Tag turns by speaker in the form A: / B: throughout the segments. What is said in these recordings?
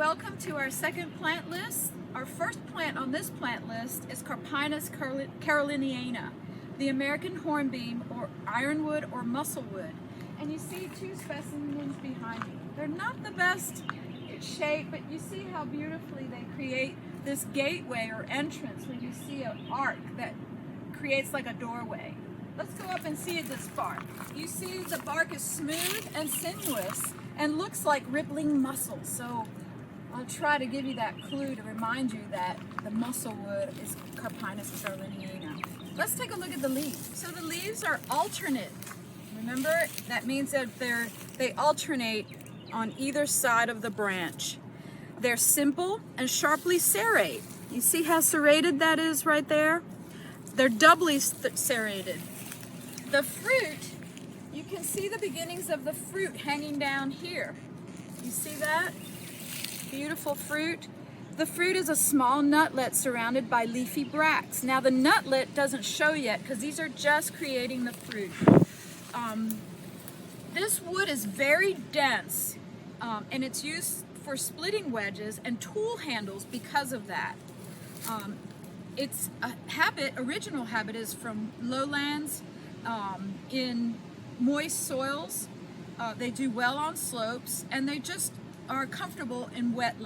A: welcome to our second plant list. Our first plant on this plant list is Carpinus caroliniana, the American hornbeam or ironwood or musclewood. And you see two specimens behind me. They're not the best shape, but you see how beautifully they create this gateway or entrance when you see an arc that creates like a doorway. Let's go up and see this bark. You see the bark is smooth and sinuous and looks like rippling muscles. So I'll try to give you that clue to remind you that the musclewood is Carpinus caroliniana. Let's take a look at the leaves. So the leaves are alternate. Remember, that means that they alternate on either side of the branch. They're simple and sharply serrate. You see how serrated that is right there? They're doubly serrated. The fruit, you can see the beginnings of the fruit hanging down here. You see that? Beautiful fruit. The fruit is a small nutlet surrounded by leafy bracts. Now the nutlet doesn't show yet because these are just creating the fruit. This wood is very dense and it's used for splitting wedges and tool handles because of that. Its original habit is from lowlands in moist soils. They do well on slopes and they just are comfortable in wet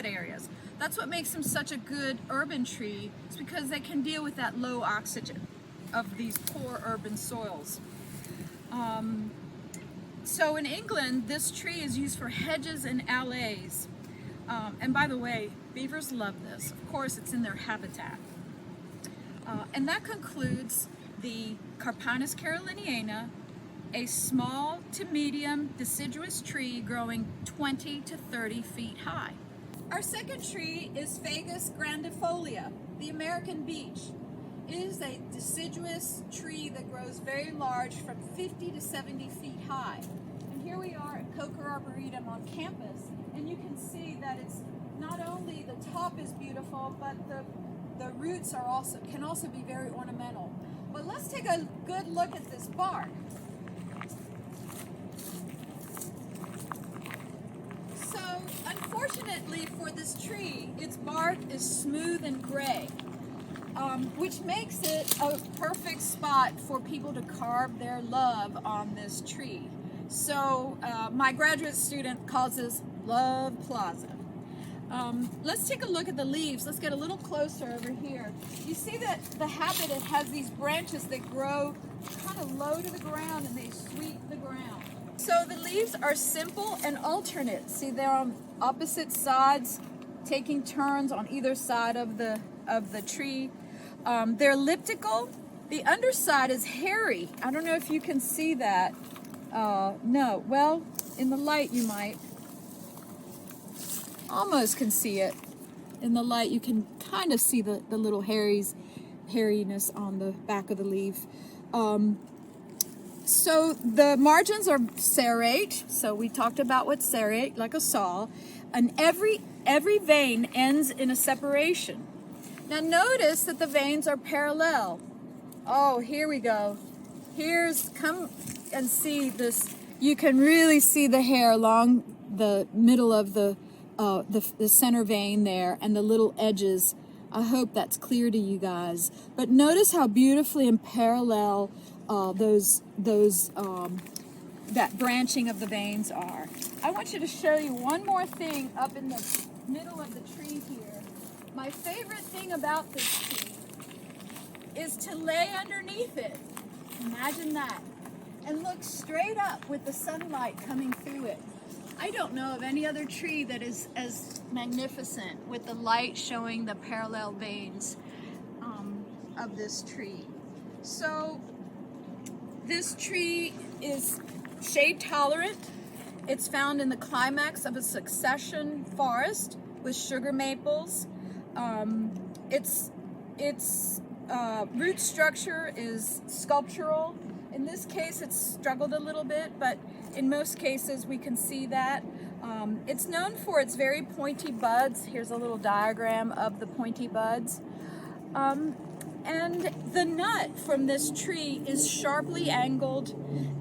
A: areas. That's what makes them such a good urban tree, is because they can deal with that low oxygen of these poor urban soils. So in England, this tree is used for hedges and alleys. And by the way, beavers love this. Of course, it's in their habitat. And that concludes the Carpinus caroliniana, a small to medium deciduous tree growing 20 to 30 feet high. Our second tree is Fagus grandifolia, the American beech. It is a deciduous tree that grows very large, from 50 to 70 feet high. And here we are at Coker Arboretum on campus, and you can see that it's not only the top is beautiful, but the roots can also be very ornamental. But let's take a good look at this bark. So unfortunately for this tree, its bark is smooth and gray, which makes it a perfect spot for people to carve their love on this tree. So my graduate student calls this Love Plaza. Let's take a look at the leaves. Let's get a little closer over here. You see that it has these branches that grow kind of low to the ground and they sweep the ground. So the leaves are simple and alternate. See, they're on opposite sides, taking turns on either side of the tree. They're elliptical. The underside is hairy. I don't know if you can see that. No, well, in the light you might. Almost can see it. In the light you can kind of see the little hairiness on the back of the leaf. So the margins are serrate. So we talked about what's serrate, like a saw. And every vein ends in a separation. Now notice that the veins are parallel. Oh, here we go. Come and see this. You can really see the hair along the middle of the center vein there and the little edges. I hope that's clear to you guys. But notice how beautifully in parallel that branching of the veins are. I want you to show you one more thing up in the middle of the tree here. My favorite thing about this tree is to lay underneath it. Imagine that. And look straight up with the sunlight coming through it. I don't know of any other tree that is as magnificent with the light showing the parallel veins of this tree. So this tree is shade tolerant. It's found in the climax of a succession forest with sugar maples. Its root structure is sculptural. In this case, it's struggled a little bit, but in most cases we can see that. It's known for its very pointy buds. Here's a little diagram of the pointy buds. And the nut from this tree is sharply angled,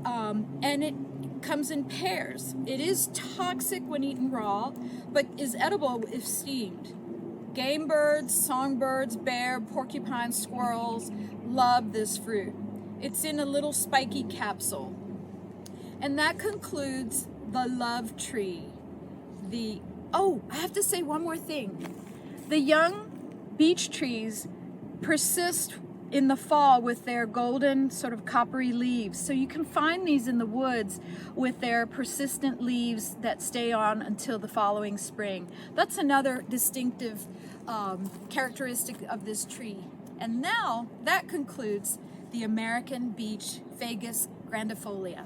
A: and comes in pairs. It is toxic when eaten raw, but is edible if steamed. Game birds, songbirds, bear, porcupines, squirrels love this fruit. It's in a little spiky capsule. And that concludes the love tree. I have to say one more thing. The young beech trees persist in the fall with their golden sort of coppery leaves. So you can find these in the woods with their persistent leaves that stay on until the following spring. That's another distinctive characteristic of this tree. And now that concludes the American beech Fagus grandifolia.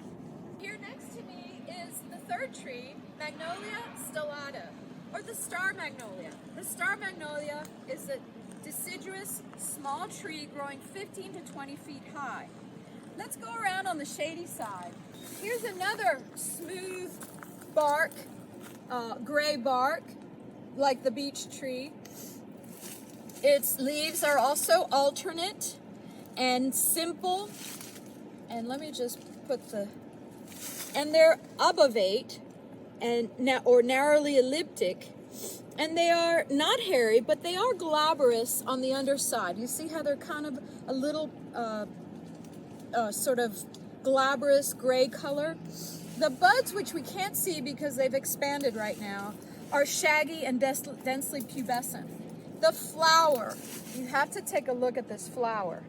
A: Here next to me is the third tree, Magnolia stellata, or the star magnolia. The star magnolia is a deciduous small tree growing 15 to 20 feet high. Let's go around on the shady side. Here's another smooth bark, gray bark, like the beech tree. Its leaves are also alternate and simple. And let me just put and they're obovate or narrowly elliptic. And they are not hairy, but they are glabrous on the underside. You see how they're kind of a little sort of glabrous gray color? The buds, which we can't see because they've expanded right now, are shaggy and densely pubescent. The flower, you have to take a look at this flower.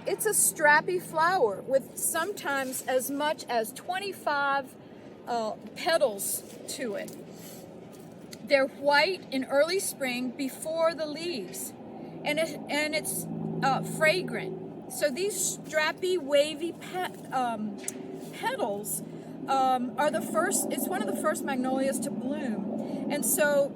A: It's a strappy flower with sometimes as much as 25 petals to it. They're white in early spring before the leaves, and it's fragrant. So these strappy, wavy petals are the first. It's one of the first magnolias to bloom, and so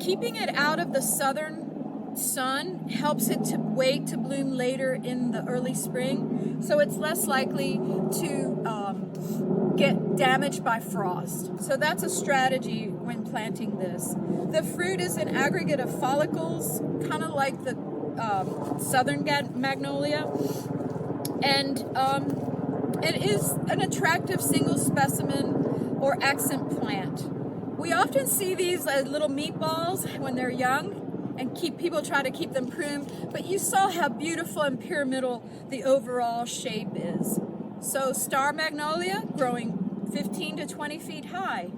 A: keeping it out of the southern sun helps it to wait to bloom later in the early spring. So it's less likely to get damaged by frost. So that's a strategy when planting this. The fruit is an aggregate of follicles, kind of like the southern magnolia, and it is an attractive single specimen or accent plant. We often see these as little meatballs when they're young, and people try to keep them pruned, but you saw how beautiful and pyramidal the overall shape is. So star magnolia growing 15 to 20 feet high,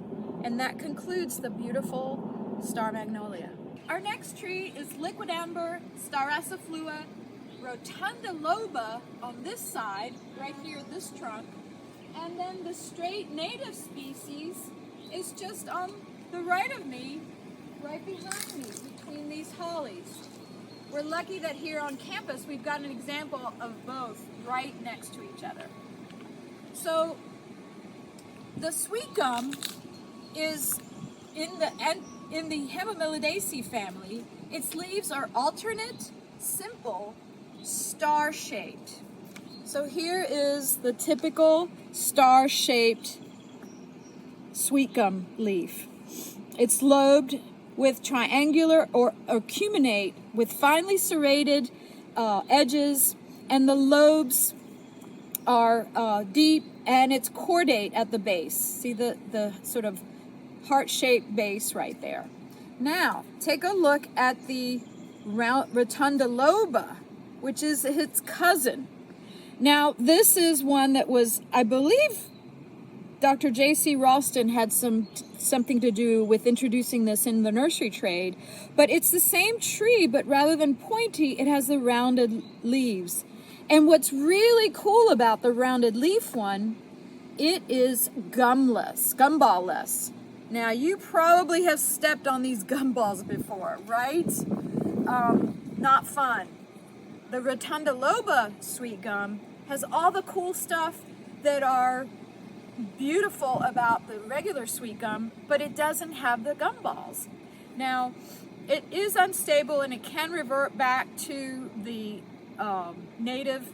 A: and that concludes the beautiful star magnolia. Our next tree is liquidambar starassiflua rotundaloba on this side, right here, this trunk, and then the straight native species is just on the right of me, right behind me, between these hollies. We're lucky that here on campus we've got an example of both right next to each other. So the sweet gum is in the Hemimelidaceae family. Its leaves are alternate, simple, star-shaped. So here is the typical star-shaped sweet gum leaf. It's lobed with triangular or acuminate with finely serrated edges, and the lobes are deep, and it's cordate at the base. See the sort of heart-shaped base right there. Now, take a look at the rotundaloba, which is its cousin. Now, this is one that was, I believe, Dr. J.C. Ralston had something to do with introducing this in the nursery trade, but it's the same tree, but rather than pointy, it has the rounded leaves. And what's really cool about the rounded leaf one, it is gumball-less. Now, you probably have stepped on these gumballs before, right? Not fun. The rotundaloba sweet gum has all the cool stuff that are beautiful about the regular sweet gum, but it doesn't have the gumballs. Now, it is unstable and it can revert back to the native,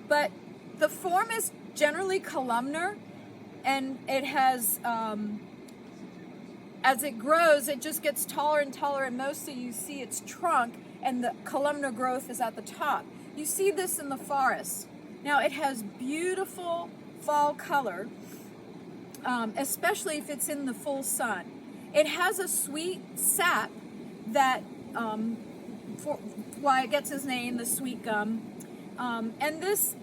A: but the form is generally columnar, and it has, as it grows, it just gets taller and taller, and mostly you see its trunk and the columnar growth is at the top. You see this in the forest. Now, it has beautiful fall color, especially if it's in the full sun. It has a sweet sap that, for why it gets its name, the sweet gum. And this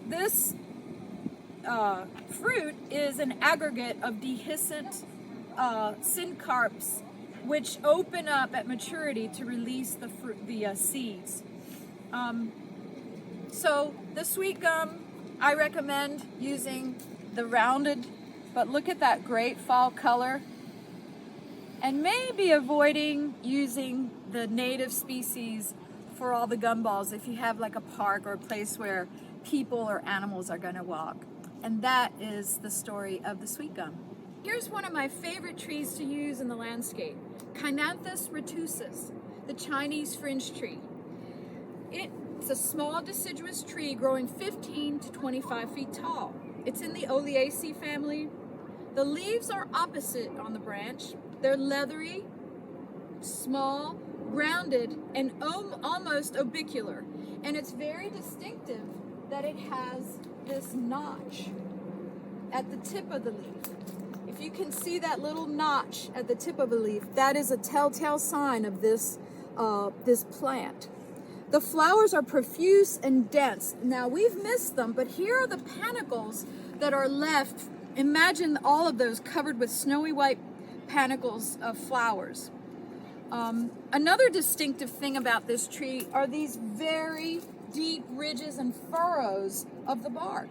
A: fruit is an aggregate of dehiscent syncarps, which open up at maturity to release the seeds. So the sweet gum, I recommend using the rounded, but look at that great fall color. And maybe avoiding using the native species for all the gumballs if you have like a park or a place where people or animals are going to walk. And that is the story of the sweet gum. Here's one of my favorite trees to use in the landscape, Cynanthus retusus, the Chinese fringe tree. It's a small deciduous tree growing 15 to 25 feet tall. It's in the Oleaceae family. The leaves are opposite on the branch. They're leathery, small, rounded, and almost orbicular. And it's very distinctive that it has this notch at the tip of the leaf. If you can see that little notch at the tip of a leaf, that is a telltale sign of this plant. The flowers are profuse and dense. Now we've missed them, but here are the panicles that are left. Imagine all of those covered with snowy white panicles of flowers. Another distinctive thing about this tree are these very deep ridges and furrows of the bark.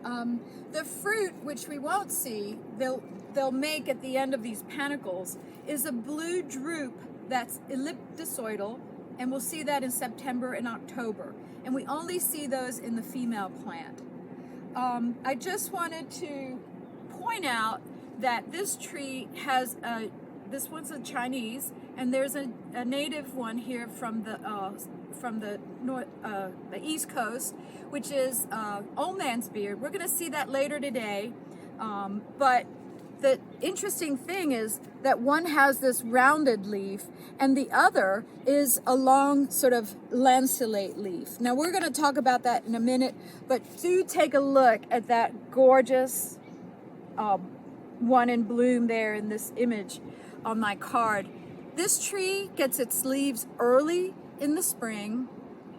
A: The fruit, which we won't see, they'll make at the end of these panicles, is a blue drupe that's ellipsoidal, and we'll see that in September and October. And we only see those in the female plant. I just wanted to point out that this tree has this one's a Chinese, and there's a native one here from the East Coast, which is Old Man's Beard. We're going to see that later today, but the interesting thing is that one has this rounded leaf and the other is a long sort of lanceolate leaf. Now we're going to talk about that in a minute, but do take a look at that gorgeous one in bloom there in this image on my card. This tree gets its leaves early in the spring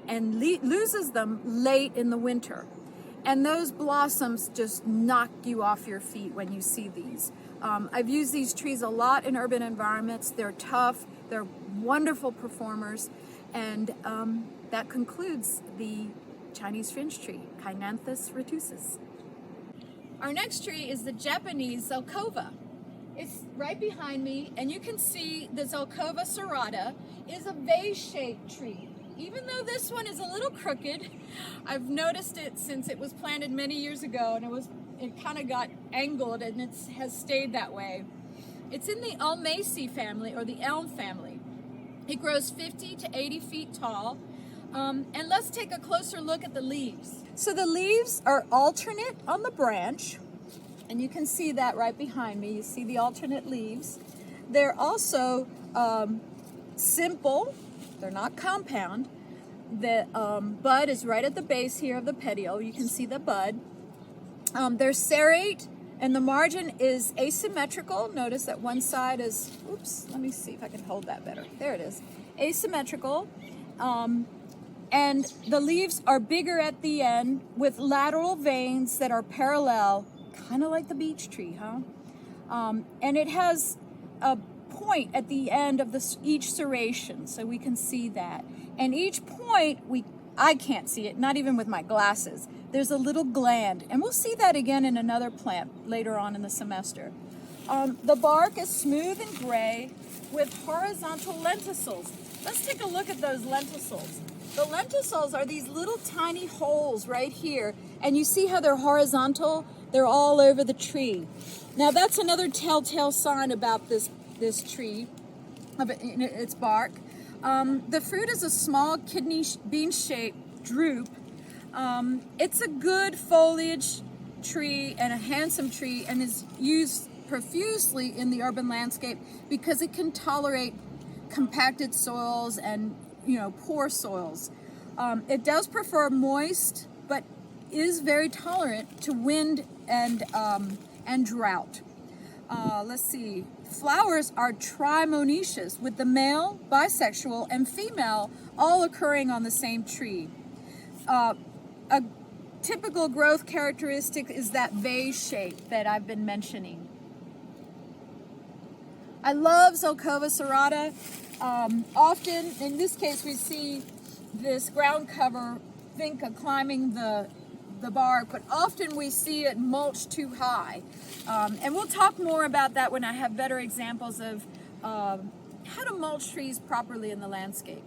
A: and loses them late in the winter. And those blossoms just knock you off your feet when you see these. I've used these trees a lot in urban environments. They're tough, they're wonderful performers, and that concludes the Chinese fringe tree, Cynanthus retusus. Our next tree is the Japanese Zelkova. It's right behind me, and you can see the Zelkova serrata is a vase-shaped tree. Even though this one is a little crooked, I've noticed it since it was planted many years ago, and it kind of got angled, and it has stayed that way. It's in the Ulmaceae family, or the elm family. It grows 50 to 80 feet tall. And let's take a closer look at the leaves. So the leaves are alternate on the branch, and you can see that right behind me. You see the alternate leaves. They're also simple. They're not compound. The bud is right at the base here of the petiole. You can see the bud. They're serrate, and the margin is asymmetrical. Notice that one side is, oops, let me see if I can hold that better. There it is. Asymmetrical. And the leaves are bigger at the end with lateral veins that are parallel, kind of like the beech tree, huh? And it has a point at the end of each serration, so we can see that. And each point, I can't see it, not even with my glasses. There's a little gland, and we'll see that again in another plant later on in the semester. The bark is smooth and gray with horizontal lenticels. Let's take a look at those lenticels. The lenticels are these little tiny holes right here, and you see how they're horizontal? They're all over the tree. Now that's another telltale sign about this tree, of its bark. The fruit is a small kidney bean-shaped drupe. It's a good foliage tree and a handsome tree, and is used profusely in the urban landscape because it can tolerate compacted soils and poor soils. It does prefer moist, but is very tolerant to wind and drought. Let's see. Flowers are trimonoecious, with the male, bisexual, and female all occurring on the same tree. A typical growth characteristic is that vase shape that I've been mentioning. I love Zelkova serrata. Often, in this case, we see this ground cover vinca climbing the bark, but often we see it mulched too high. And we'll talk more about that when I have better examples of how to mulch trees properly in the landscape.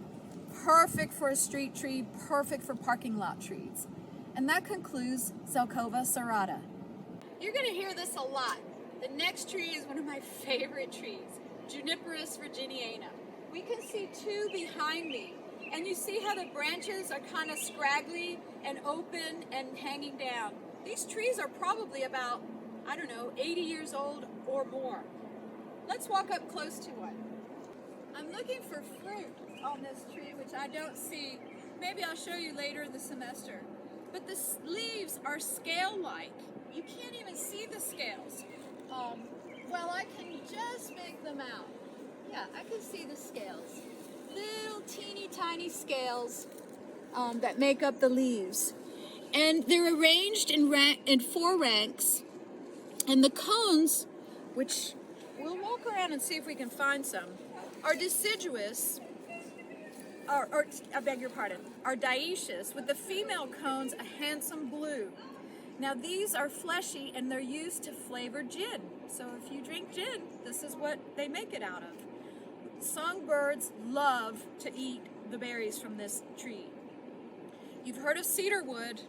A: Perfect for a street tree, perfect for parking lot trees. And that concludes Zelkova serrata. You're going to hear this a lot. The next tree is one of my favorite trees, Juniperus virginiana. We can see two behind me, and you see how the branches are kind of scraggly and open and hanging down. These trees are probably about, 80 years old or more. Let's walk up close to one. I'm looking for fruit on this tree, which I don't see. Maybe I'll show you later in the semester. But the leaves are scale-like. You can't even see the scales. Well, I can just make them out. Yeah, I can see the scales. Little teeny tiny scales that make up the leaves. And they're arranged in 4 ranks. And the cones, which we'll walk around and see if we can find some, are deciduous, or I beg your pardon, are dioecious, with the female cones a handsome blue. Now these are fleshy and they're used to flavor gin. So if you drink gin, this is what they make it out of. Songbirds love to eat the berries from this tree. You've heard of cedar wood,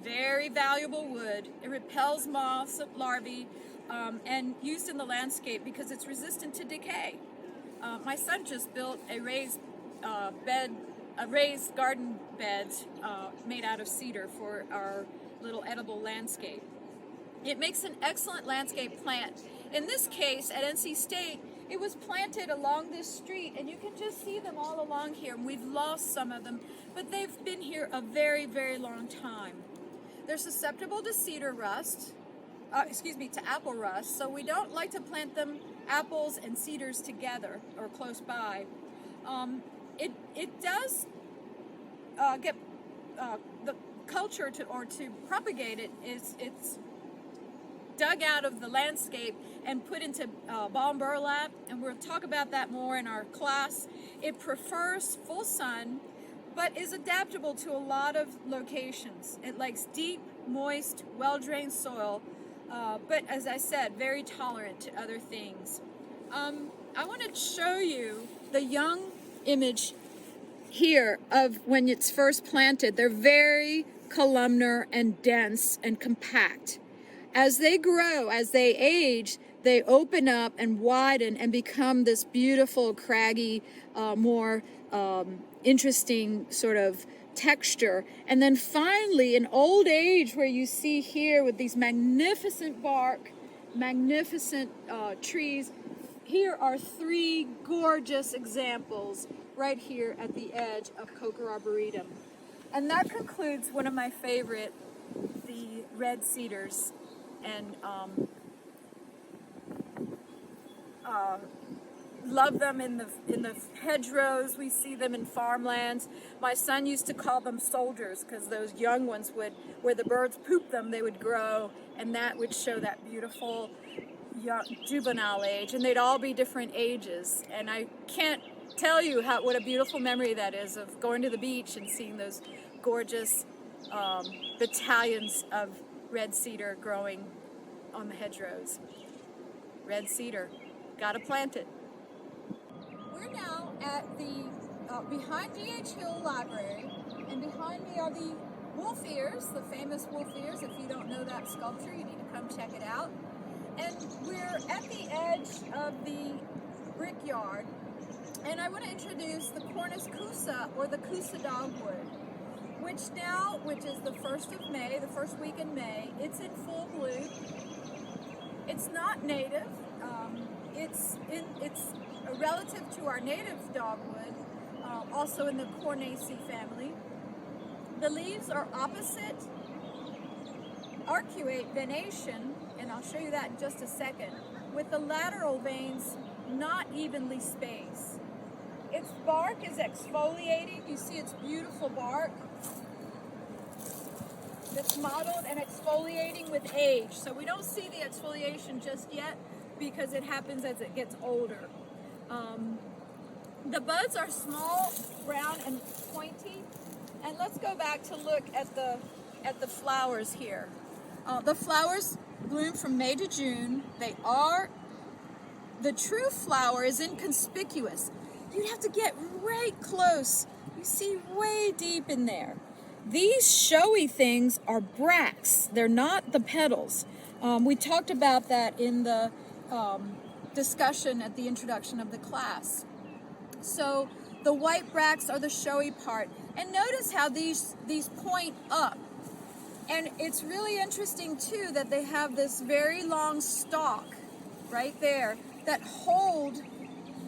A: very valuable wood. It repels moths, larvae, and used in the landscape because it's resistant to decay. My son just built a raised garden beds made out of cedar for our little edible landscape. It makes an excellent landscape plant. In this case, at NC State, it was planted along this street, and you can just see them all along here. We've lost some of them, but they've been here a very, very long time. They're susceptible to cedar rust, to apple rust, so we don't like to plant them, apples and cedars together or close by. It does get the culture to propagate it it's dug out of the landscape and put into balm burlap, and we'll talk about that more in our class. It prefers full sun, but is adaptable to a lot of locations. It likes deep, moist, well-drained soil, but as I said, very tolerant to other things. I want to show you the young image here of when it's first planted. They're very columnar and dense and compact. As they grow, as they age, they open up and widen and become this beautiful, craggy, more interesting sort of texture. And then finally, in old age, where you see here with these magnificent bark, magnificent trees, here are 3 gorgeous examples right here at the edge of Coker Arboretum. And that concludes one of my favorite, the red cedars. And love them in the hedgerows. We see them in farmlands. My son used to call them soldiers because those young ones would, where the birds pooped them, they would grow, and that would show that beautiful young, juvenile age. And they'd all be different ages. And I can't tell you what a beautiful memory that is of going to the beach and seeing those gorgeous battalions of red cedar growing on the hedgerows. Red cedar, gotta plant it. We're now at the behind D.H. Hill Library, and behind me are the wolf ears, the famous wolf ears. If you don't know that sculpture, you need to come check it out. And we're at the edge of the brickyard, and I want to introduce the Cornus Cusa, or the Cusa dogwood, which is the 1st of May, the first week in May. It's in full bloom. It's not native. It's a relative to our native dogwood, also in the Cornaceae family. The leaves are opposite arcuate venation, and I'll show you that in just a second, with the lateral veins not evenly spaced. Its bark is exfoliating. You see its beautiful bark that's mottled and exfoliating with age. So we don't see the exfoliation just yet because it happens as it gets older. The buds are small, brown, and pointy. And let's go back to look at the flowers here. The flowers bloom from May to June. The true flower is inconspicuous. You'd have to get right close. You see way deep in there. These showy things are bracts. They're not the petals. We talked about that in the discussion at the introduction of the class. So the white bracts are the showy part. And notice how these point up. And it's really interesting too that they have this very long stalk right there that hold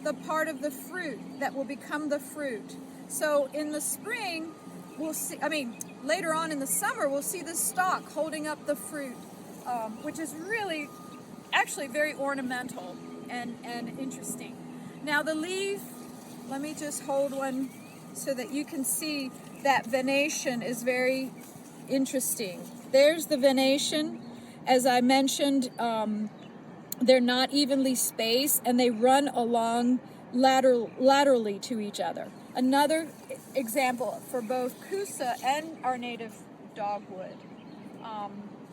A: the part of the fruit that will become the fruit. So in the spring, later on in the summer, we'll see the stalk holding up the fruit, which is really actually very ornamental and interesting. Now the leaf, let me just hold one so that you can see that venation is very interesting. There's the venation. As I mentioned, they're not evenly spaced and they run along laterally to each other. Another example for both Kusa and our native dogwood.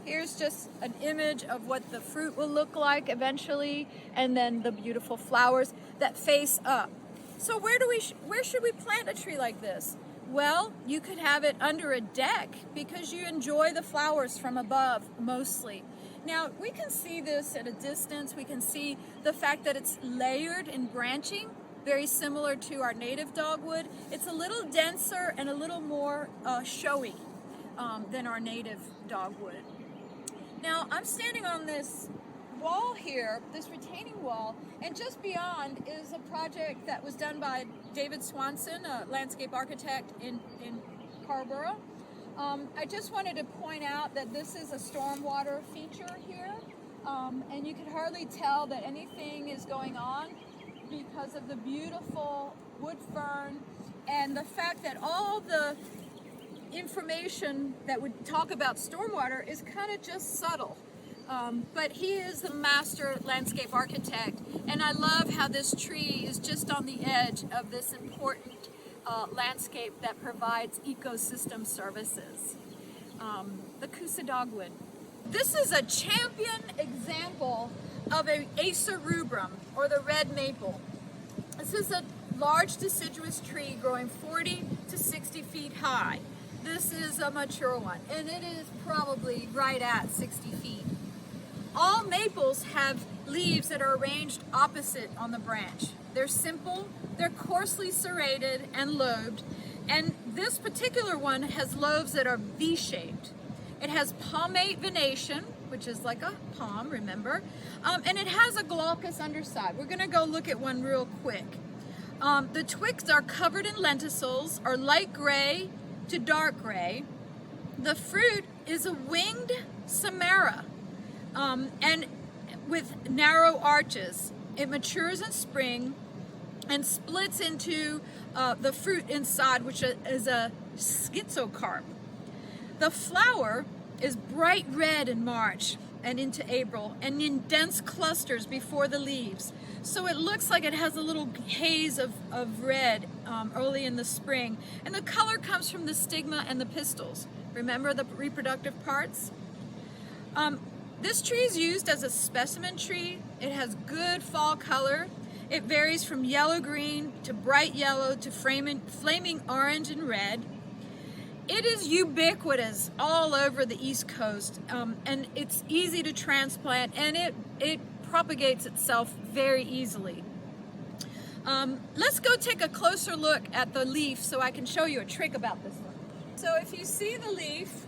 A: Here's just an image of what the fruit will look like eventually, and then the beautiful flowers that face up. So where should we plant a tree like this? Well, you could have it under a deck because you enjoy the flowers from above mostly. Now, we can see this at a distance. We can see the fact that it's layered and branching, very similar to our native dogwood. It's a little denser and a little more showy than our native dogwood. Now, I'm standing on this wall here, this retaining wall, and just beyond is a project that was done by David Swanson, a landscape architect in Carrboro. I just wanted to point out that this is a stormwater feature here, and you could hardly tell that anything is going on because of the beautiful wood fern and the fact that all the information that would talk about stormwater is kind of just subtle. But he is the master landscape architect, and I love how this tree is just on the edge of this important landscape that provides ecosystem services. The Kusa dogwood. This is a champion example of an Acer rubrum, or the red maple. This is a large deciduous tree growing 40 to 60 feet high. This is a mature one, and it is probably right at 60 feet. All maples have leaves that are arranged opposite on the branch. They're simple, they're coarsely serrated and lobed, and this particular one has lobes that are V-shaped. It has palmate venation, which is like a palm, remember? And it has a glaucous underside. We're gonna go look at one real quick. The twigs are covered in lenticels, are light gray to dark gray. The fruit is a winged samara, and with narrow arches. It matures in spring and splits into the fruit inside, which is a schizocarp. The flower is bright red in March and into April, and in dense clusters before the leaves. So it looks like it has a little haze of red early in the spring. And the color comes from the stigma and the pistils. Remember the reproductive parts? This tree is used as a specimen tree. It has good fall color. It varies from yellow-green to bright yellow to flaming orange and red. It is ubiquitous all over the East Coast, and it's easy to transplant, and it propagates itself very easily. Let's go take a closer look at the leaf so I can show you a trick about this one. So if you see the leaf,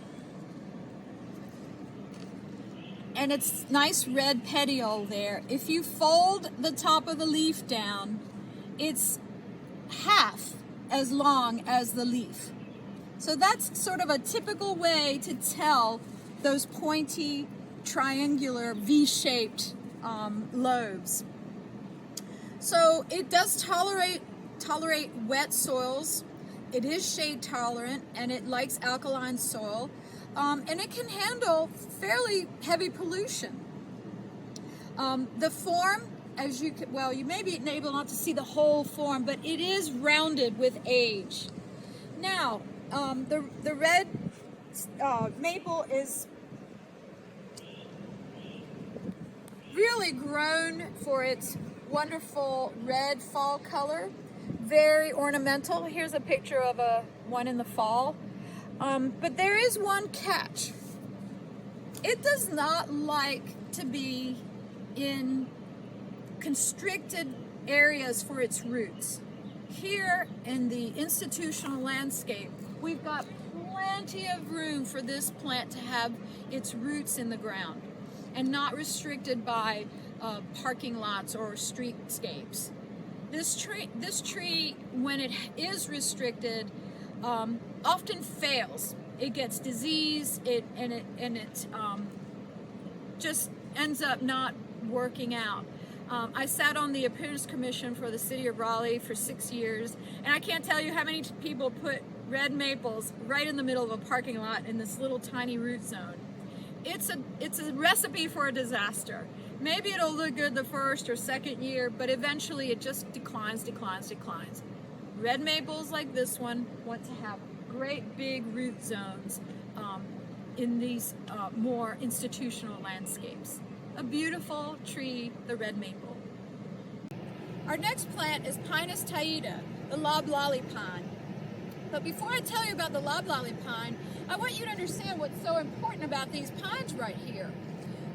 A: and its nice red petiole there, if you fold the top of the leaf down, it's half as long as the leaf. So that's sort of a typical way to tell those pointy, triangular, V-shaped lobes. So it does tolerate wet soils. It is shade tolerant, and it likes alkaline soil, and it can handle fairly heavy pollution. The form, as you could, well, you may be able not to see the whole form, but it is rounded with age. Now, the red maple is really grown for its wonderful red fall color, very ornamental. Here's a picture of one in the fall. But there is one catch. It does not like to be in constricted areas for its roots. Here in the institutional landscape, we've got plenty of room for this plant to have its roots in the ground and not restricted by parking lots or streetscapes. This tree, when it is restricted, often fails. It gets disease, and it just ends up not working out. I sat on the Appearance Commission for the City of Raleigh for 6 years, and I can't tell you how many people put red maples right in the middle of a parking lot in this little tiny root zone. It's a recipe for a disaster. Maybe it'll look good the first or second year, but eventually it just declines. Red maples like this one want to have great big root zones in these more institutional landscapes. A beautiful tree, the red maple. Our next plant is Pinus taida, the loblolly pine. But before I tell you about the loblolly pine, I want you to understand what's so important about these pines right here.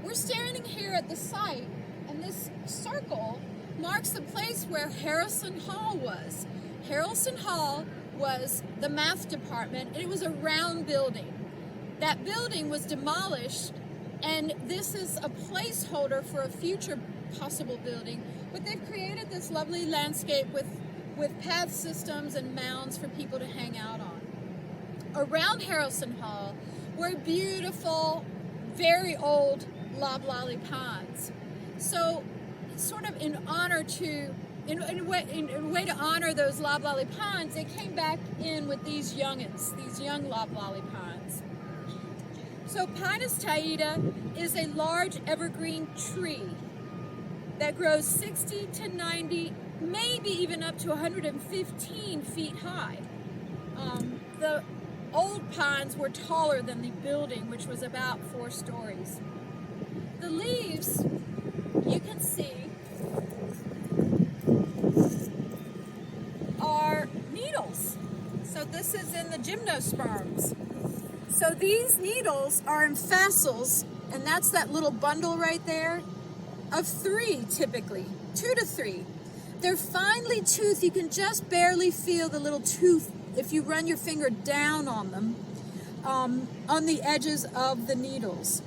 A: We're standing here at the site, and this circle marks the place where Harrison Hall was. Harrison Hall was the math department. It was a round building. That building was demolished, and this is a placeholder for a future possible building. But they've created this lovely landscape with path systems and mounds for people to hang out on. Around Harrison Hall were beautiful, very old loblolly pines. So, sort of in a way to honor those loblolly pines, they came back in with these youngins, these young loblolly pines. So Pinus taida is a large evergreen tree that grows 60 to 90, maybe even up to 115 feet high. The old pines were taller than the building, which was about 4 stories. The leaves, you can see, are needles. So this is in the gymnosperms. So these needles are in facils, and that's that little bundle right there, of 3 typically, 2 to 3. They're finely toothed. You can just barely feel the little tooth if you run your finger down on them, on the edges of the needles.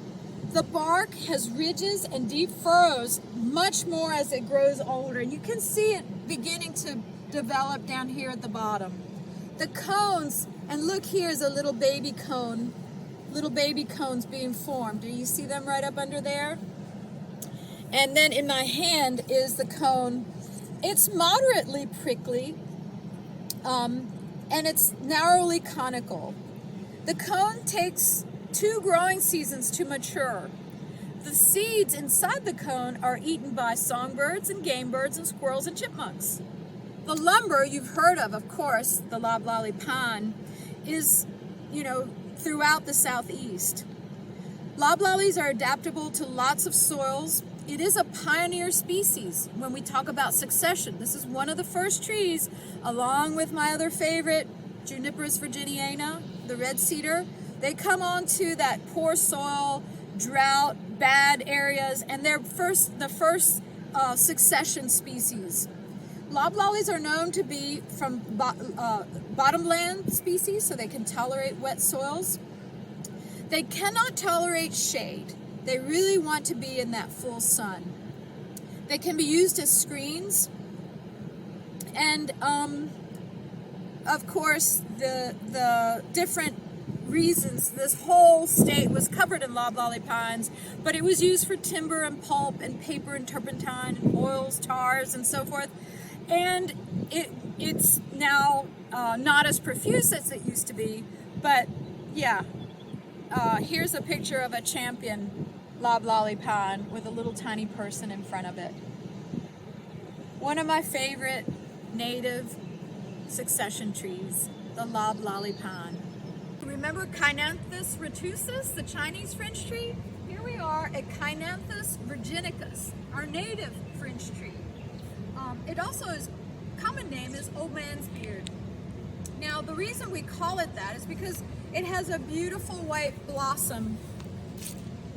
A: The bark has ridges and deep furrows much more as it grows older. You can see it beginning to develop down here at the bottom. The cones, and look, here's a little baby cone, little baby cones being formed. Do you see them right up under there? And then in my hand is the cone. It's moderately prickly, and it's narrowly conical. The cone takes 2 growing seasons to mature. The seeds inside the cone are eaten by songbirds and game birds and squirrels and chipmunks. The lumber you've heard of course, the loblolly pine, is, throughout the southeast. Loblollies are adaptable to lots of soils. It is a pioneer species when we talk about succession. This is one of the first trees, along with my other favorite, Juniperus virginiana, the red cedar. They come onto that poor soil, drought, bad areas, and they're the first succession species. Loblollies are known to be from bottomland species, so they can tolerate wet soils. They cannot tolerate shade. They really want to be in that full sun. They can be used as screens. And of course, the different reasons this whole state was covered in loblolly pines, but it was used for timber and pulp and paper and turpentine and oils, tars, and so forth. And it's now not as profuse as it used to be, but yeah, here's a picture of a champion loblolly pine with a little tiny person in front of it. One of my favorite native succession trees, the loblolly pine. Remember Cynanthus retusus, the Chinese French tree? Here we are at Cynanthus virginicus, our native French tree. It also is, common name is old man's beard. Now the reason we call it that is because it has a beautiful white blossom.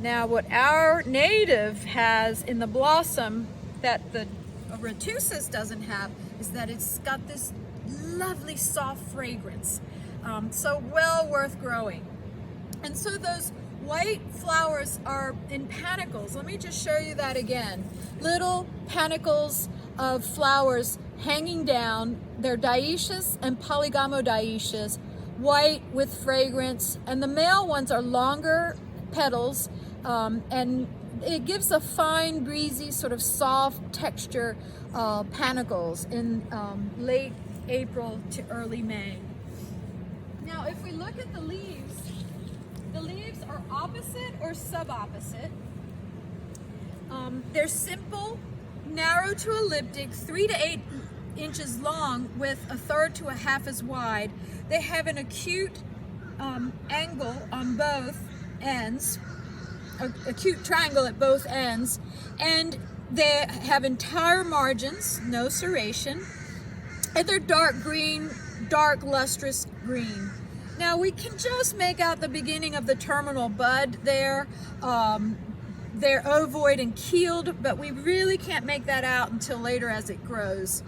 A: Now what our native has in the blossom that the retusus doesn't have is that it's got this lovely soft fragrance. So well worth growing. And so those white flowers are in panicles. Let me just show you that again. Little panicles of flowers hanging down. They're dioecious and polygomodioecious, white with fragrance, and the male ones are longer petals, and it gives a fine, breezy, sort of soft texture panicles in late April to early May. Now, if we look at the leaves are opposite or subopposite. They're simple, narrow to elliptic, 3 to 8 inches long with 1/3 to 1/2 as wide. They have an acute angle on both ends, acute triangle at both ends, and they have entire margins, no serration, and they're dark green, dark lustrous green. Now we can just make out the beginning of the terminal bud there. They're ovoid and keeled, but we really can't make that out until later as it grows.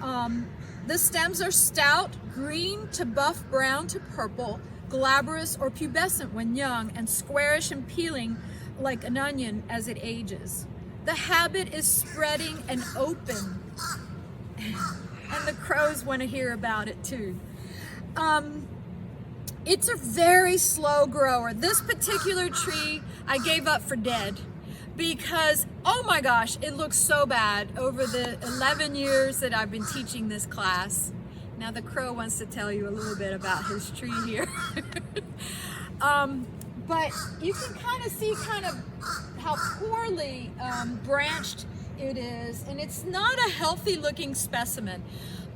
A: The stems are stout, green to buff brown to purple, glabrous or pubescent when young, and squarish and peeling like an onion as it ages. The habit is spreading and open, and the crows want to hear about it too. It's a very slow grower. This particular tree I gave up for dead because, oh my gosh, it looks so bad over the 11 years that I've been teaching this class. Now the crow wants to tell you a little bit about his tree here. But you can kind of see how poorly branched it is, and it's not a healthy looking specimen.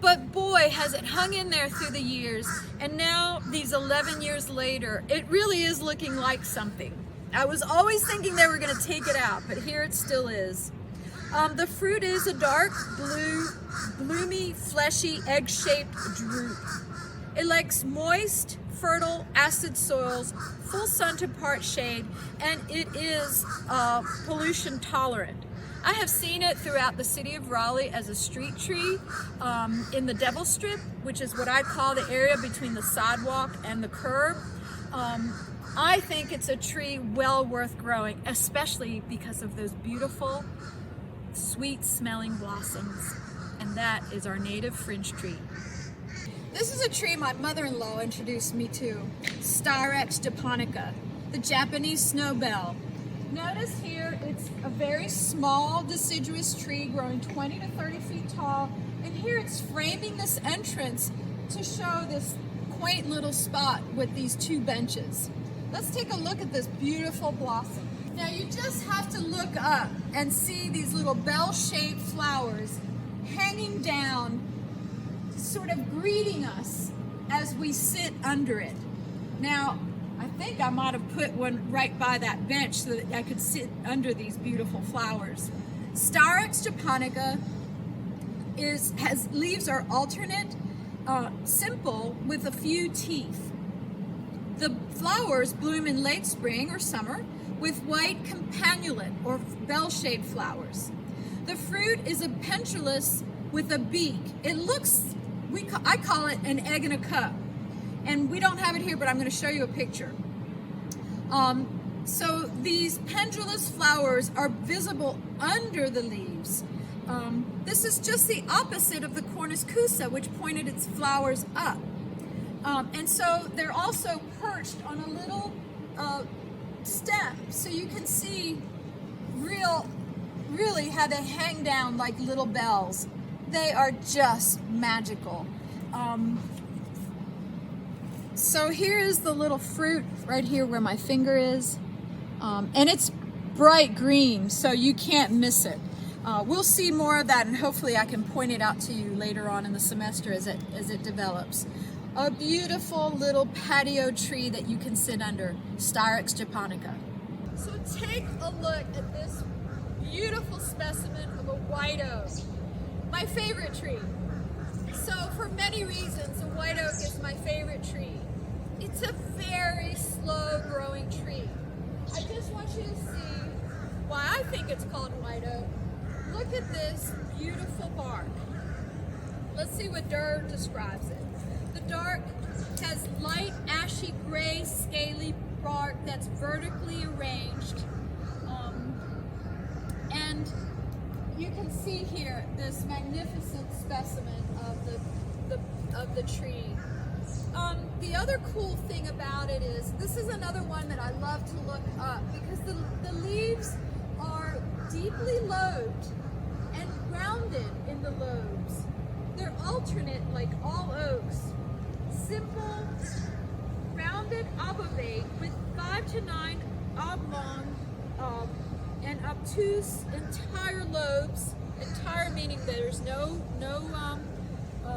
A: But boy, has it hung in there through the years, and now these 11 years later, it really is looking like something. I was always thinking they were going to take it out, but here it still is. The fruit is a dark blue, bloomy, fleshy, egg-shaped drupe. It likes moist, fertile, acid soils, full sun to part shade, and it is pollution tolerant. I have seen it throughout the city of Raleigh as a street tree in the Devil Strip, which is what I call the area between the sidewalk and the curb. I think it's a tree well worth growing, especially because of those beautiful, sweet-smelling blossoms. And that is our native French tree. This is a tree my mother-in-law introduced me to, Styrax japonica, the Japanese snowbell. Notice here it's a very small deciduous tree growing 20 to 30 feet tall, and here it's framing this entrance to show this quaint little spot with these two benches. Let's take a look at this beautiful blossom. Now you just have to look up and see these little bell-shaped flowers hanging down, sort of greeting us as we sit under it. Now, I think I might have put one right by that bench so that I could sit under these beautiful flowers. Styrax japonica has leaves are alternate, simple with a few teeth. The flowers bloom in late spring or summer with white campanulate or bell-shaped flowers. The fruit is a pendulous with a beak. It looks, I call it an egg in a cup. And we don't have it here, but I'm going to show you a picture. So these pendulous flowers are visible under the leaves. This is just the opposite of the cornus cusa, which pointed its flowers up. And so they're also perched on a little step, so you can see really how they hang down like little bells. They are just magical. So here is the little fruit right here where my finger is, and it's bright green, so you can't miss it. We'll see more of that, and hopefully I can point it out to you later on in the semester as it develops. A beautiful little patio tree that you can sit under, Styrex japonica. So take a look at this beautiful specimen of a white oak, my favorite tree. So for many reasons, a white oak is my favorite tree. It's a very slow growing tree. I just want you to see why I think it's called white oak. Look at this beautiful bark. Let's see what Durr describes it. The bark has light ashy gray scaly bark that's vertically arranged. And you can see here this magnificent specimen of the tree. The other cool thing about it is, this is another one that I love to look up because the leaves are deeply lobed and rounded in the lobes. They're alternate like all oaks. Simple, rounded obovate with 5 to 9 oblong and obtuse entire lobes, entire meaning there's no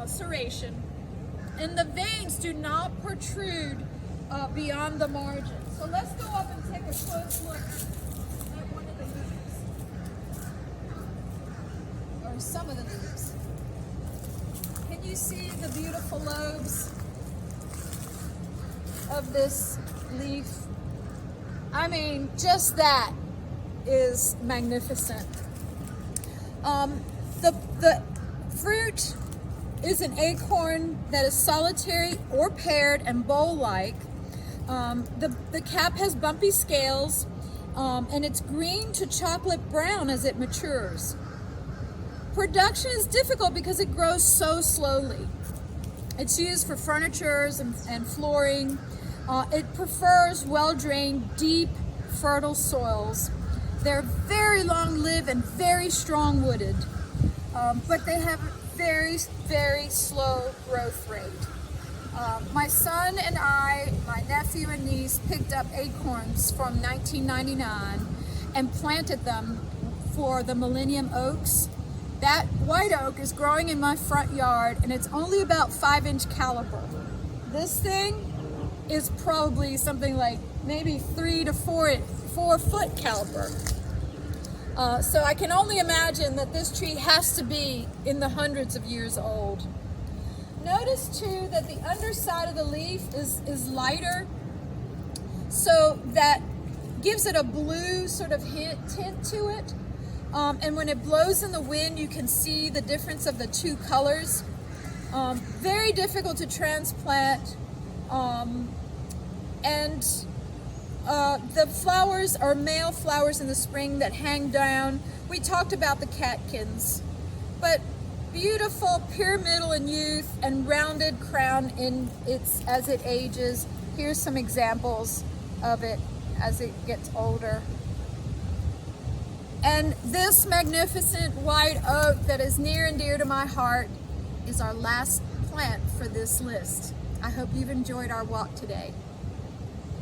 A: serration, and the veins do not protrude beyond the margin. So let's go up and take a close look at one of the leaves, or some of the leaves. Can you see the beautiful lobes of this leaf? I mean, just that is magnificent. The fruit is an acorn that is solitary or paired and bowl-like. The cap has bumpy scales, and it's green to chocolate brown as it matures. Production is difficult because it grows so slowly. It's used for furnitures and flooring. It prefers well-drained, deep, fertile soils. They're very long-lived and very strong-wooded, but they have a very, very slow growth rate. My son and I, my nephew and niece, picked up acorns from 1999 and planted them for the Millennium Oaks. That white oak is growing in my front yard, and it's only about 5-inch caliber. This thing is probably something like maybe 3 to 4 foot caliber. So I can only imagine that this tree has to be in the hundreds of years old. Notice too that the underside of the leaf is lighter, so that gives it a blue sort of tint to it. And when it blows in the wind, you can see the difference of the two colors. Very difficult to transplant. The flowers are male flowers in the spring that hang down. We talked about the catkins, but beautiful pyramidal in youth and rounded crown as it ages. Here's some examples of it as it gets older. And this magnificent white oak that is near and dear to my heart is our last plant for this list. I hope you've enjoyed our walk today.